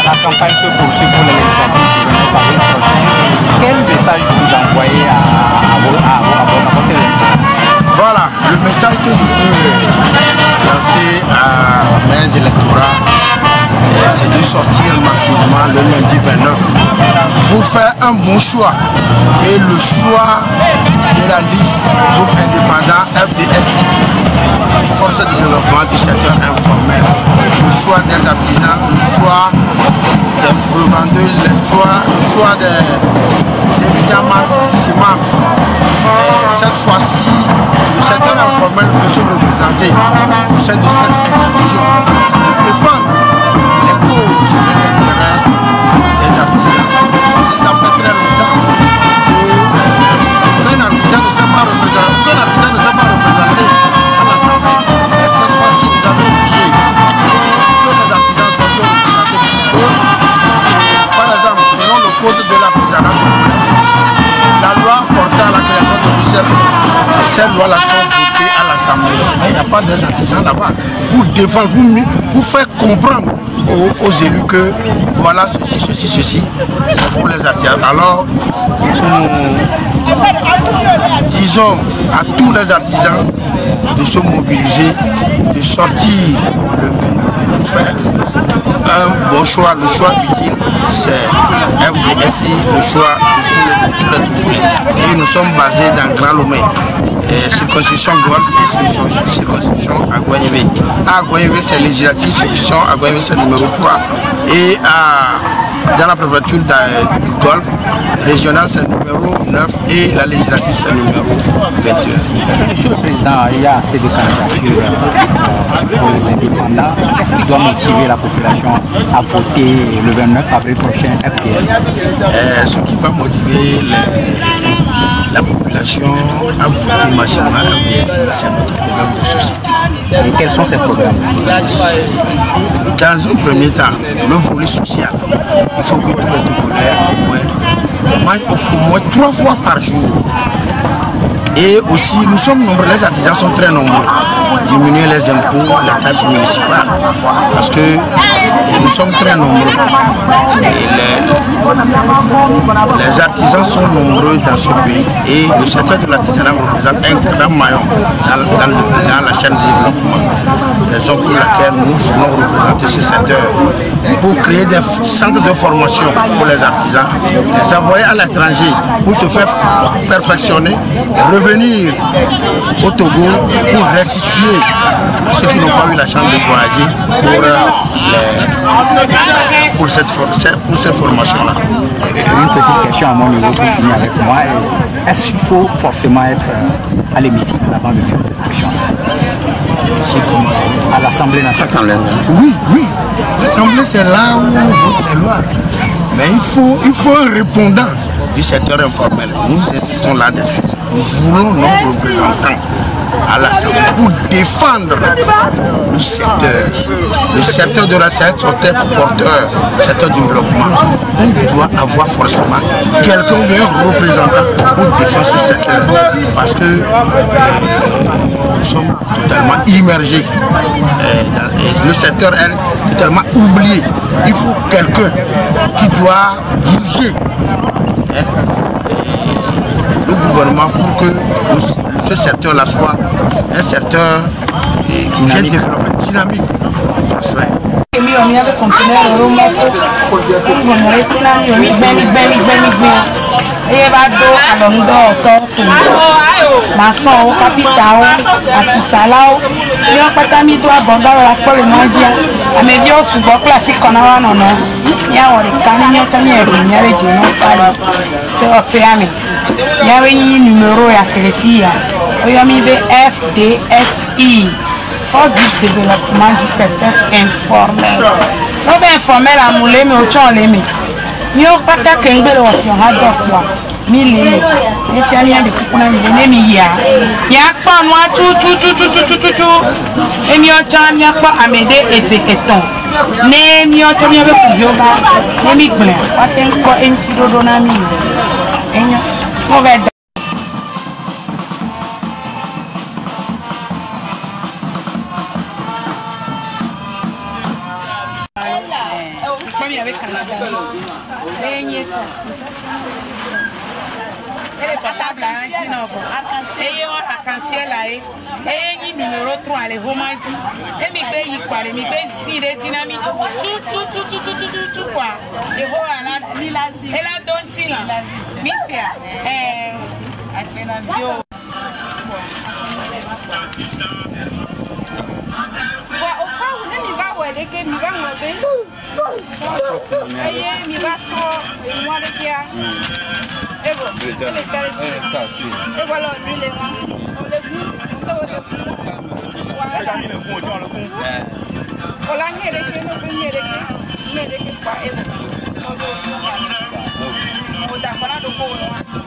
La campagne se poursuit pour les législatives du 29 avril prochain. Quel message vous envoyez à votre électorat? Voilà, le message que je peux lancer à mes électorats, c'est de sortir massivement le lundi 29 pour faire un bon choix. Et le choix de la liste groupe indépendant FDSI, Force de développement du secteur informel, le choix des artisans, le choix des revendeuses, le choix des évidemment ciment. Cette fois-ci, le secteur informel veut se représenter au sein de cette institution pour défendre les causes et les intérêts des artisans. Et ça fait très longtemps qu'un artisan ne s'est pas représenté, à l'Assemblée. Et cette fois-ci, nous avons exigé que les artisans doivent se représenter pour eux. Par exemple, prenons le code de l'artisanat. La loi portant la création de Bruxelles, ces lois-là sont votées à l'Assemblée. Mais il n'y a pas des artisans là-bas pour défendre, pour faire comprendre aux élus que voilà ceci, c'est pour les artisans. Alors, disons à tous les artisans de se mobiliser, de sortir le 29 pour faire un bon choix. Le choix utile, c'est FDSI, le choix de tous les. Et nous sommes basés dans Grand Lomé, circonscription Golfe et circonscription Aguayévé. À Aguayévé, c'est législatif, circonscription Aguayévé, c'est numéro 3. Et dans la préfecture du Golfe, régional, c'est numéro 9 et la législative, c'est numéro 21. Monsieur le Président, il y a assez de candidatures pour les indépendants. Qu'est-ce qui doit motiver la population à voter le 29 avril prochain FDSI? Ce qui va motiver la population à voter massivement FDSI, c'est notre problème de société. Et quels sont ces problèmes? Dans un premier temps, le volet social. Il faut que tous les Togolais mangent au moins 3 fois par jour. Et aussi, nous sommes nombreux, les artisans sont très nombreux. Diminuer les impôts, les taxes municipales, parce que nous sommes très nombreux. Et les artisans sont nombreux dans ce pays. Et le secteur de l'artisanat représente un grand maillon dans la chaîne de développement. Raison pour laquelle nous voulons représenter ce secteur pour créer des centres de formation pour les artisans, les envoyer à l'étranger pour se faire perfectionner et revenir au Togo pour restituer à ceux qui n'ont pas eu la chance de voyager pour ces formations-là. Une petite question à mon niveau pour finir avec moi. Est-ce qu'il faut forcément être à l'hémicycle avant de faire ces actions-là? À l'Assemblée nationale. Oui, oui. L'Assemblée, c'est là où on vote les lois. Mais il faut un répondant du secteur informel. Nous insistons là-dessus. Nous voulons nos représentants à l'Assemblée pour défendre le secteur de la secteur porteur, secteur du développement. On doit avoir forcément quelqu'un ou un représentant pour défendre ce secteur. Parce que nous sommes totalement immergés. Le secteur est totalement oublié. Il faut quelqu'un qui doit bouger le gouvernement pour que ce secteur-là soit un secteur bien développé, dynamique. Maçon, capital, assissalao, eu patami do abondar la pole mondia, a medio subo classique qu'on a non non. Ya ore kani nyo tani e nyare jino pale. Se o peame. Ya we ni numéro ya telefia. O ya mi be FDSI. Force du développement du secteur informel. No be informel a moulé me o chon le me. Ni o pata kengbe o ti ha do kwa. Mille, Etienne de Kupuna Nemia. Yakpa noa tu. Emiocham yakpa amede eton. Nemiocham yabe kujoba. Nemigble. Watenko entido donami. Enyo. Moved. Arc-en-ciel là, et numéro 3, les romantiques. Et mi be y quoi, mi be si les dynamiques. Tout quoi. Et voilà, et la donne là. Mi fait.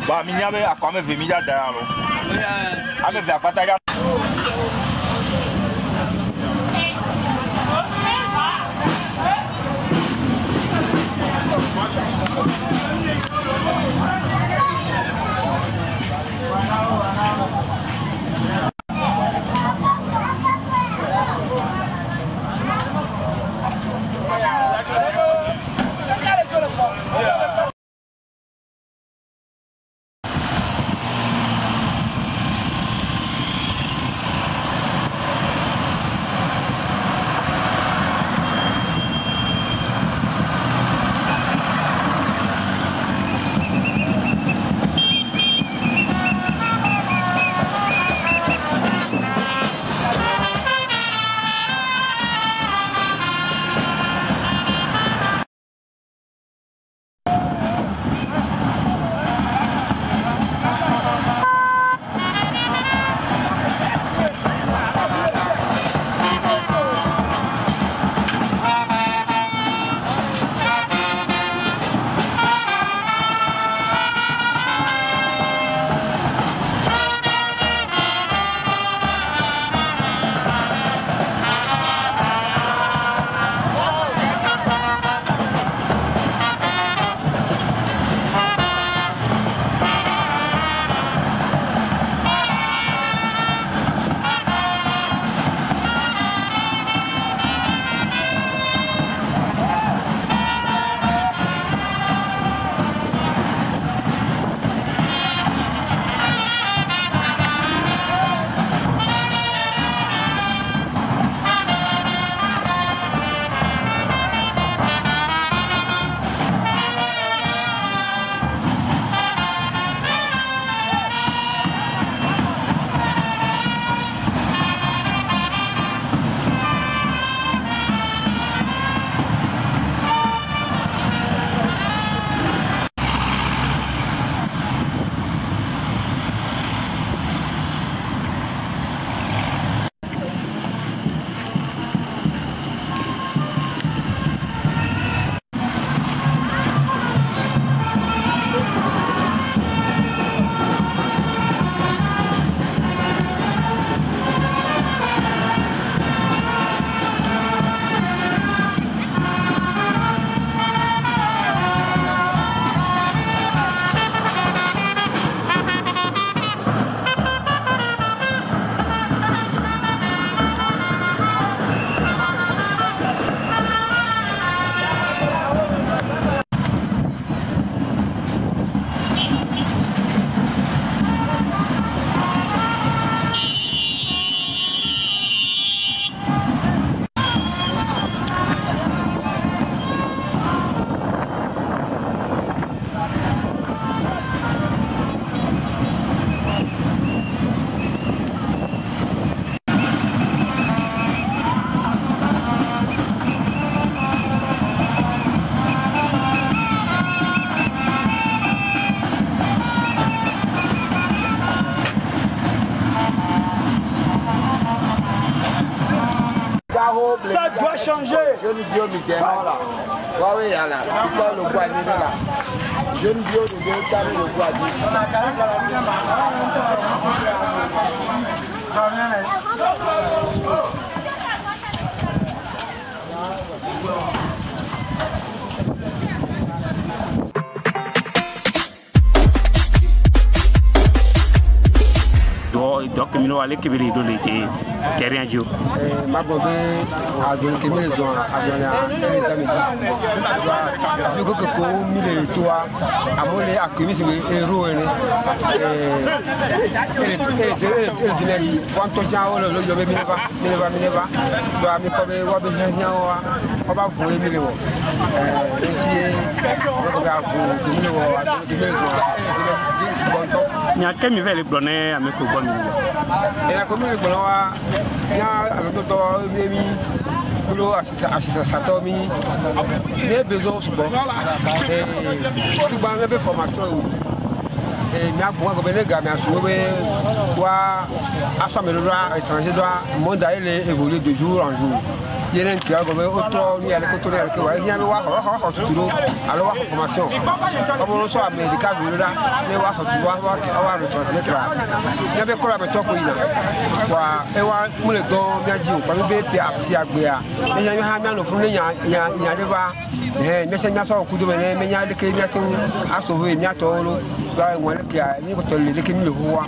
Bah, il y avait à quoi me faire milliards d'euros. À me faire partager. jeune bio mi là. Ouais, il y a là. Le bois là. Jeune bio de le bois donc mino ale kibiri do lete terrain jo magobe azon kemile zon azon ya tele damiji afiko ko mile toa amole akimisi we ero ene ele dineji kwanto jan o lo yo be mineba do ami ko be wa be nya wa o ba fu emile wo enti ko ga fu kemile wo azon kemile zon nya kemi vele gbone ameko gbo mi e ko mi gbona wa nya aloto mi kulo asisa satomi ne besoin subo tuba be formation mi agbo go be ne ga mi aso be wa asamelora étranger doit monde a évoluer de jour en jour yenen ki ago be otro ni ale ko to ale ko wa nya be wa ho tuturo alo wa formation omo so america bi lora ne wa ho tu wa transmettre ya be ko la be to ko ina wa e wa mule don mi aji o pa be pe apsi agbe a ne nya mi ha mi no fun ne nya de ba mi se mi so ku do me me nya de ke mi atin aso ho mi atoro ba won le ki a mi ko to le ke mi le ho wa